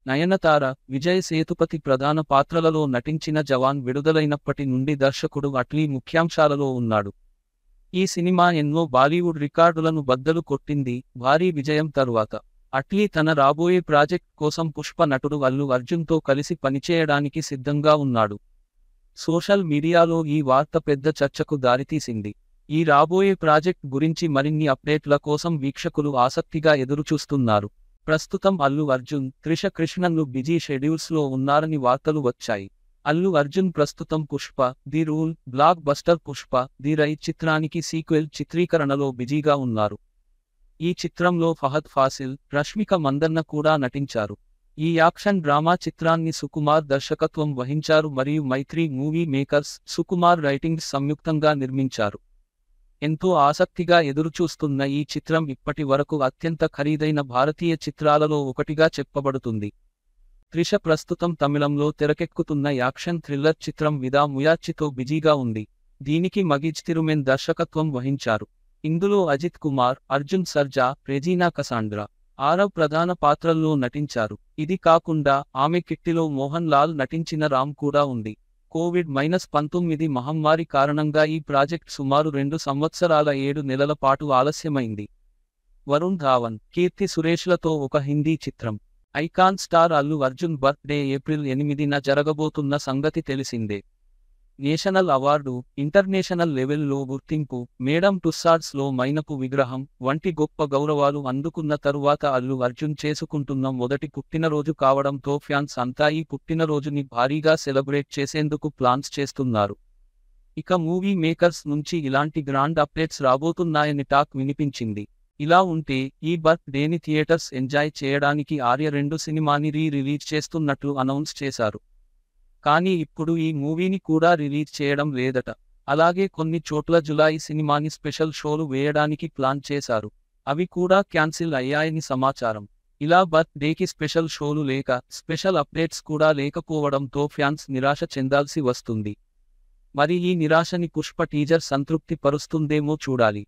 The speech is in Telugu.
నయనతార, విజయ్ సేతుపతి ప్రధాన పాత్రలలో నటించిన జవాన్ విడుదలైనప్పటి నుండి దర్శకుడు అట్లీ ముఖ్యాంశాలలో ఉన్నాడు. ఈ సినిమా ఎన్నో బాలీవుడ్ రికార్డులను బద్దలు కొట్టింది. భారీ విజయం తరువాత అట్లీ తన రాబోయే ప్రాజెక్ట్ కోసం పుష్ప నటుడు అల్లు అర్జున్తో కలిసి పనిచేయడానికి సిద్ధంగా ఉన్నాడు. సోషల్ మీడియాలో ఈ వార్త పెద్ద చర్చకు దారితీసింది. ఈ రాబోయే ప్రాజెక్ట్ గురించి మరిన్ని అప్డేట్ల కోసం వీక్షకులు ఆసక్తిగా ఎదురుచూస్తున్నారు. ప్రస్తుతం అల్లు అర్జున్, త్రిష కృష్ణన్లు బిజీ షెడ్యూల్స్లో ఉన్నారని వార్తలు వచ్చాయి. అల్లు అర్జున్ ప్రస్తుతం Pushpa, the rule, block buster Pushpa, the right చిత్రానికి సీక్వెల్ చిత్రీకరణలో బిజీగా ఉన్నారు. ఈ చిత్రంలో ఫహద్ ఫాసిల్, రష్మిక మందన్న కూడా నటించారు. ఈ యాక్షన్ డ్రామా చిత్రాన్ని సుకుమార్ దర్శకత్వం వహించారు మరియు మైత్రి మూవీ మేకర్స్, సుకుమార్ రైటింగ్స్ సంయుక్తంగా నిర్మించారు. ఎంతో ఆసక్తిగా ఎదురుచూస్తున్న ఈ చిత్రం ఇప్పటి వరకు అత్యంత ఖరీదైన భారతీయ చిత్రాలలో ఒకటిగా చెప్పబడుతుంది. త్రిష ప్రస్తుతం తమిళంలో తెరకెక్కుతున్న యాక్షన్ థ్రిల్లర్ చిత్రం విదా ముయాచ్చితో బిజీగా ఉంది. దీనికి మగిజ్ తిరుమెన్ దర్శకత్వం వహించారు. ఇందులో అజిత్ కుమార్, అర్జున్ సర్జా, రెజీనా కసాండ్రా, ఆరవ్ ప్రధాన పాత్రల్లో నటించారు. ఇది కాకుండా ఆమె కిట్టిలో మోహన్ లాల్ నటించిన రామ్ కూడా ఉంది. కోవిడ్-19 మహమ్మారి కారణంగా ఈ ప్రాజెక్ట్ సుమారు 2 సంవత్సరాల 7 నెలల పాటు ఆలస్యమైంది. వరుణ్ ధావన్, కీర్తి సురేష్లతో ఒక హిందీ చిత్రం. Icon star Allu Arjun birthday April 8న జరగబోతున్న సంగతి తెలిసిందే. నేషనల్ అవార్డు, ఇంటర్నేషనల్ లెవెల్లో గుర్తింపు, మేడమ్ టుస్సాడ్స్లో మైనపు విగ్రహం వంటి గొప్ప గౌరవాలు అందుకున్న తరువాత అల్లు అర్జున్ చేసుకుంటున్న మొదటి పుట్టినరోజు కావడంతో ఫ్యాన్స్ అంతా ఈ పుట్టినరోజుని భారీగా సెలబ్రేట్ చేసేందుకు ప్లాన్స్ చేస్తున్నారు. ఇక మూవీ మేకర్స్ నుంచి ఇలాంటి గ్రాండ్ అప్డేట్స్ రాబోతున్నాయని టాక్ వినిపించింది. ఇలా ఉంటే ఈ బర్త్ డేని థియేటర్స్ ఎంజాయ్ చేయడానికి ఆర్య 2 సినిమాని రిలీజ్ చేస్తున్నట్లు అనౌన్స్ చేశారు. కానీ ఇప్పుడు ఈ మూవీని కూడా రిలీజ్ చేయడం లేదట. అలాగే కొన్ని చోట్ల జులై సినిమాని స్పెషల్ షోలు వేయడానికి ప్లాన్ చేశారు. అవి కూడా క్యాన్సిల్ అయ్యాయని సమాచారం. ఇలా బర్త్ డేకి స్పెషల్ షోలు లేక, స్పెషల్ అప్డేట్స్ కూడా లేకపోవడంతో ఫ్యాన్స్ నిరాశ చెందాల్సి వస్తుంది. మరి ఈ నిరాశని పుష్ప టీజర్ సంతృప్తి పరుస్తుందేమో చూడాలి.